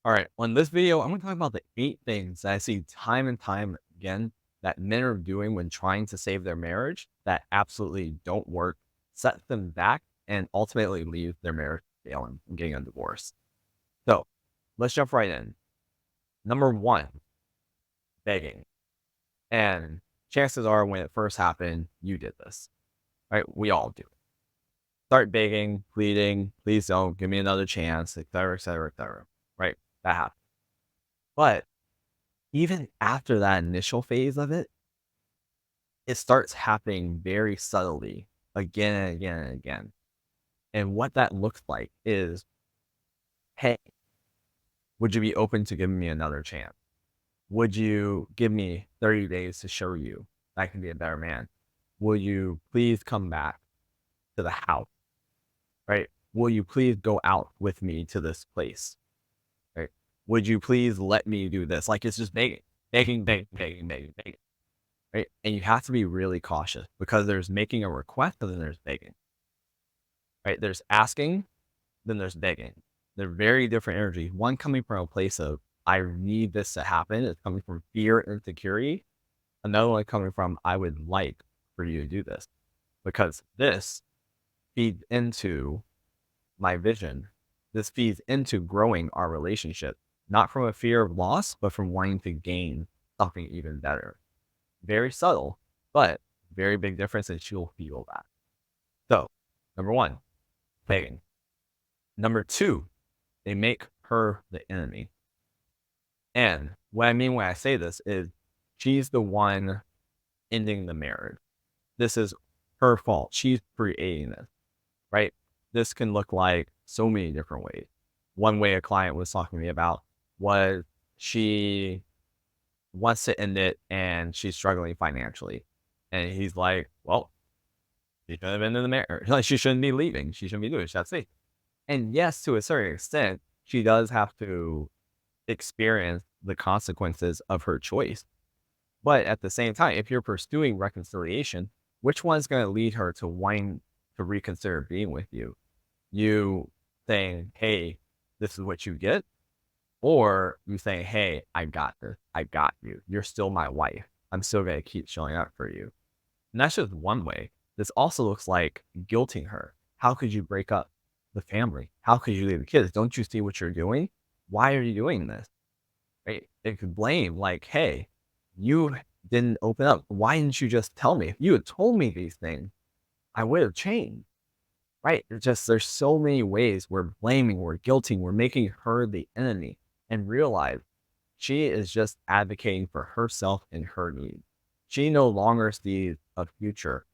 All right. On this video, I'm going to talk about the 8 things that I see time and time again that men are doing when trying to save their marriage that absolutely don't work, set them back, and ultimately leave their marriage failing and getting a divorce. So let's jump right in. Number one, begging. And chances are when it first happened, you did this, right? We all do. Start begging, pleading, please don't give me another chance, et cetera, et cetera, et cetera. Right? That happens. But even after that initial phase of it, it starts happening very subtly again and again and again. And what that looks like is, hey, would you be open to giving me another chance? Would you give me 30 days to show you I can be a better man? Will you please come back to the house? Right? Will you please go out with me to this place? Right? Would you please let me do this? Like it's just begging, begging, begging, begging, begging, begging. Right? And you have to be really cautious because there's making a request and then there's begging. Right? There's asking, then there's begging. They're very different energies. One coming from a place of I need this to happen. It's coming from fear and insecurity. Another one coming from I would like for you to do this because this feeds into my vision. This feeds into growing our relationship, not from a fear of loss, but from wanting to gain something even better. Very subtle, but very big difference, and she'll feel that. So, number one, begging. Number two, they make her the enemy. And what I mean when I say this is she's the one ending the marriage. This is her fault. She's creating this, right? This can look like so many different ways. One way a client was talking to me about was she wants to end it and she's struggling financially. And he's like, well, she shouldn't have ended the marriage. Like, she shouldn't be leaving. She shouldn't be doing it. That's it. And yes, to a certain extent, she does have to experience the consequences of her choice. But at the same time, if you're pursuing reconciliation, which one's going to lead her to wanting to reconsider being with you? You saying, hey, this is what you get, or you saying, hey, I got this. I got you. You're still my wife. I'm still going to keep showing up for you. And that's just one way. This also looks like guilting her. How could you break up the family? How could you leave the kids? Don't you see what you're doing? Why are you doing this? Right? It could blame like, hey, you didn't open up. Why didn't you just tell me? If you had told me these things, I would have changed. Right? It's just there's so many ways we're blaming, we're guilting, we're making her the enemy, and realize she is just advocating for herself and her needs. She no longer sees a future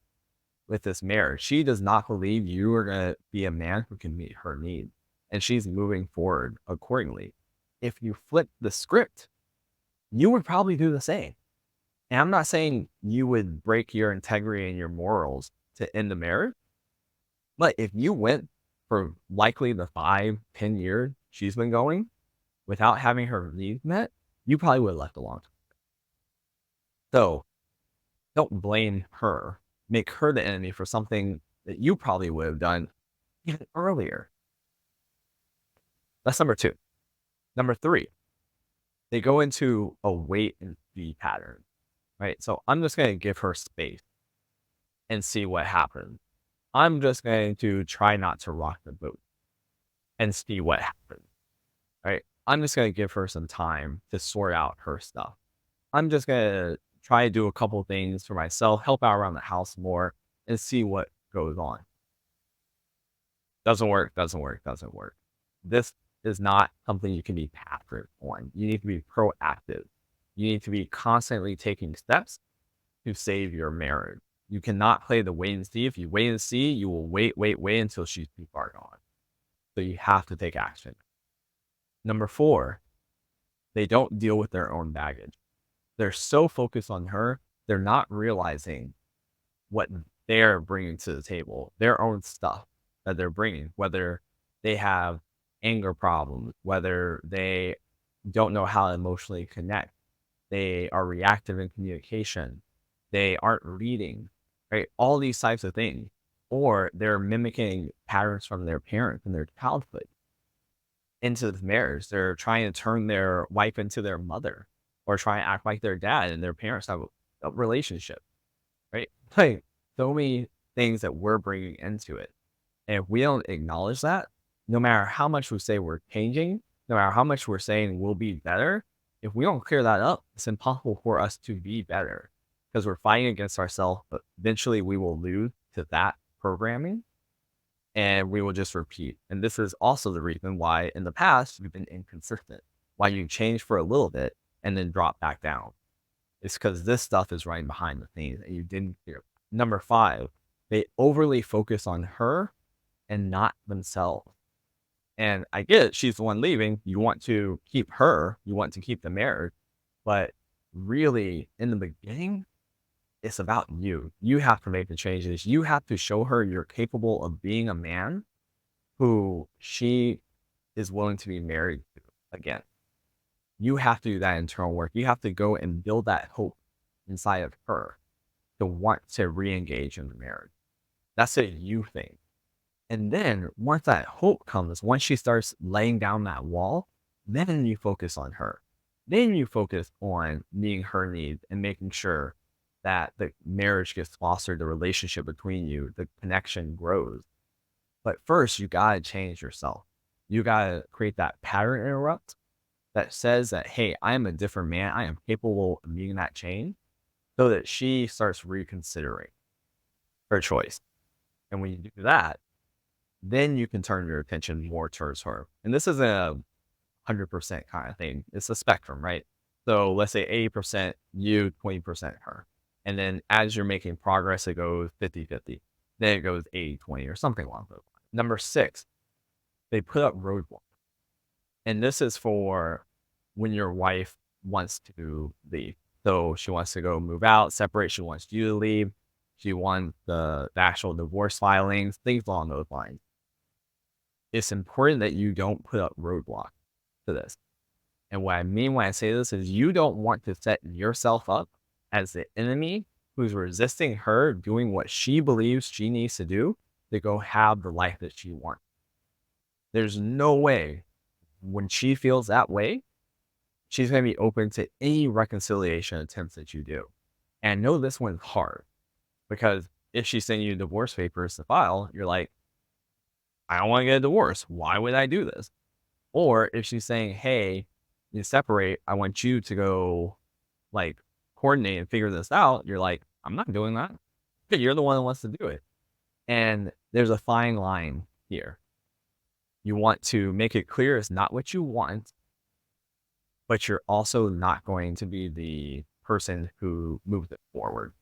with this marriage. She does not believe you are going to be a man who can meet her needs, and she's moving forward accordingly. If you flip the script, you would probably do the same. And I'm not saying you would break your integrity and your morals to end the marriage, but if you went for likely the 5, 10 years she's been going without having her needs met, you probably would have left a long time. So don't blame her. Make her the enemy for something that you probably would have done even earlier. That's number two. Number three, they go into a wait and see pattern, right? So I'm just going to give her space and see what happens. I'm just going to try not to rock the boat and see what happens, right? I'm just going to give her some time to sort out her stuff. I'm just going to try to do a couple things for myself, help out around the house more, and see what goes on. Doesn't work, doesn't work, doesn't work. This is not something you can be passive on. You need to be proactive. You need to be constantly taking steps to save your marriage. You cannot play the wait and see. If you wait and see, you will wait, wait, wait until she's too far gone. So you have to take action. Number four, they don't deal with their own baggage. They're so focused on her, they're not realizing what they're bringing to the table, their own stuff that they're bringing, whether they have anger problems, whether they don't know how to emotionally connect, they are reactive in communication, they aren't reading, right? All these types of things, or they're mimicking patterns from their parents in their childhood. into the marriage. They're trying to turn their wife into their mother or try and act like their dad and their parents have a relationship, right? Like so many things that we're bringing into it. And if we don't acknowledge that, no matter how much we say we're changing, no matter how much we're saying we'll be better, if we don't clear that up, it's impossible for us to be better because we're fighting against ourselves. But eventually we will lose to that programming and we will just repeat. And this is also the reason why in the past you've been inconsistent, why you change for a little bit and then drop back down. It's because this stuff is running behind the scenes and you didn't hear. Number five, they overly focus on her and not themselves. And I get it, she's the one leaving. You want to keep her, you want to keep the marriage, but really in the beginning, it's about you. You have to make the changes. You have to show her you're capable of being a man who she is willing to be married to again. You have to do that internal work. You have to go and build that hope inside of her to want to re-engage in the marriage. That's a you thing. And then once that hope comes, once she starts laying down that wall, then you focus on her. Then you focus on meeting her needs and making sure that the marriage gets fostered, the relationship between you, the connection grows. But first, you got to change yourself. You got to create that pattern interrupt that says that, hey, I am a different man. I am capable of meeting that change so that she starts reconsidering her choice. And when you do that, then you can turn your attention more towards her. And this isn't a 100% kind of thing. It's a spectrum, right? So let's say 80% you, 20% her. And then as you're making progress, it goes 50-50. Then it goes 80-20 or something along those lines. Number six, they put up roadblocks. And this is for when your wife wants to leave. So she wants to go move out, separate. She wants you to leave. She wants the actual divorce filings, things along those lines. It's important that you don't put up roadblocks to this. And what I mean when I say this is you don't want to set yourself up as the enemy who's resisting her doing what she believes she needs to do to go have the life that she wants. There's no way when she feels that way, she's going to be open to any reconciliation attempts that you do. And know this one's hard because if she's sending you divorce papers to file, you're like, I don't want to get a divorce. Why would I do this? Or if she's saying, hey, you separate, I want you to go like coordinate and figure this out. You're like, I'm not doing that. You're the one that wants to do it. And there's a fine line here. You want to make it clear it's not what you want, but you're also not going to be the person who moves it forward.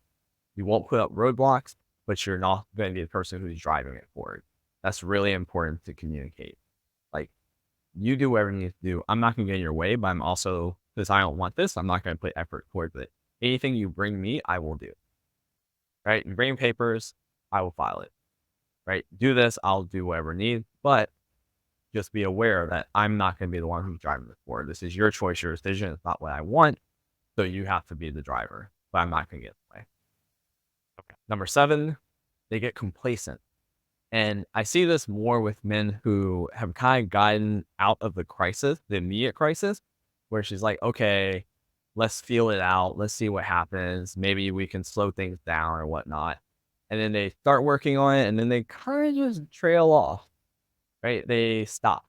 You won't put up roadblocks, but you're not going to be the person who's driving it forward. That's really important to communicate. Like, you do whatever you need to do. I'm not going to get in your way, but I'm also, because I don't want this, I'm not going to put effort towards it. Anything you bring me, I will do. Right? You bring papers, I will file it. Right? Do this, I'll do whatever needs, but just be aware that I'm not going to be the one who's driving this forward. This is your choice, your decision. It's not what I want. So you have to be the driver, but I'm not going to get in the way. Okay. Number seven, they get complacent. And I see this more with men who have kind of gotten out of the crisis, the immediate crisis, where she's like, okay, let's feel it out. Let's see what happens. Maybe we can slow things down or whatnot. And then they start working on it and then they kind of just trail off, right? They stop.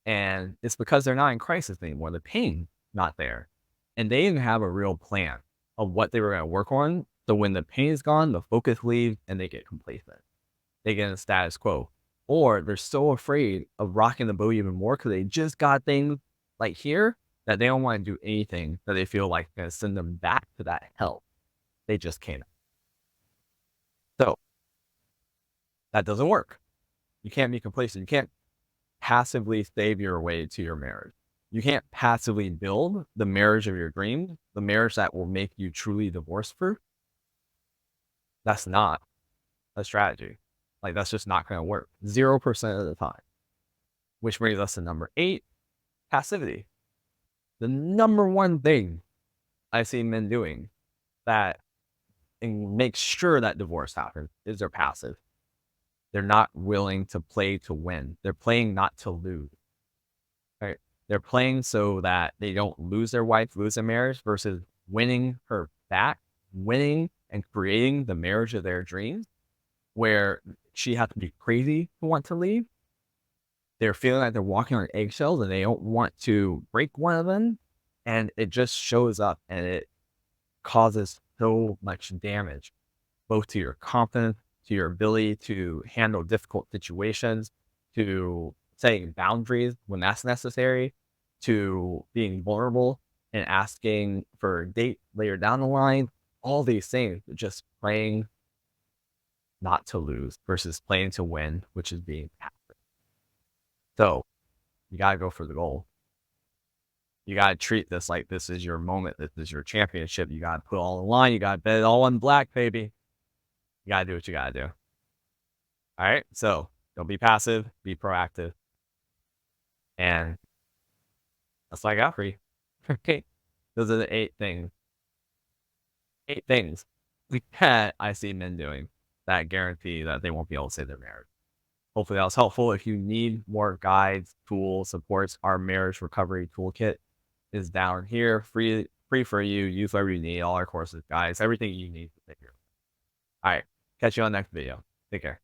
And it's because they're not in crisis anymore. The pain not there. And they didn't have a real plan of what they were going to work on. So when the pain is gone, the focus leaves and they get complacent. They get in the status quo. Or they're so afraid of rocking the boat even more because they just got things like here that they don't want to do anything that they feel like is going to send them back to that hell. They just can't. So that doesn't work. You can't be complacent. You can't passively save your way to your marriage. You can't passively build the marriage of your dreams, the marriage that will make you truly divorce proof. That's not a strategy. Like, that's just not going to work 0% of the time. Which brings us to number 8, passivity. The number one thing I see men doing that makes sure that divorce happens is they're passive. They're not willing to play to win. They're playing not to lose. They're playing so that they don't lose their wife, lose their marriage, versus winning her back, winning and creating the marriage of their dreams, where she had to be crazy to want to leave. They're feeling like they're walking on eggshells and they don't want to break one of them. And it just shows up and it causes so much damage, both to your confidence, to your ability to handle difficult situations, to setting boundaries when that's necessary, to being vulnerable and asking for a date later down the line. All these things, just playing not to lose versus playing to win, which is being passive. So you got to go for the goal. You got to treat this like this is your moment. This is your championship. You got to put all on the line. You got to bet it all on black, baby. You got to do what you got to do. All right. So don't be passive, be proactive. And that's what I got for you. Okay. Those are the 8 things. 8 things that I see men doing that guarantee that they won't be able to save their marriage. Hopefully that was helpful. If you need more guides, tools, supports, our marriage recovery toolkit is down here, free for you. Use whatever you need. All our courses, guys, everything you need to take care of. All right. Catch you on the next video. Take care.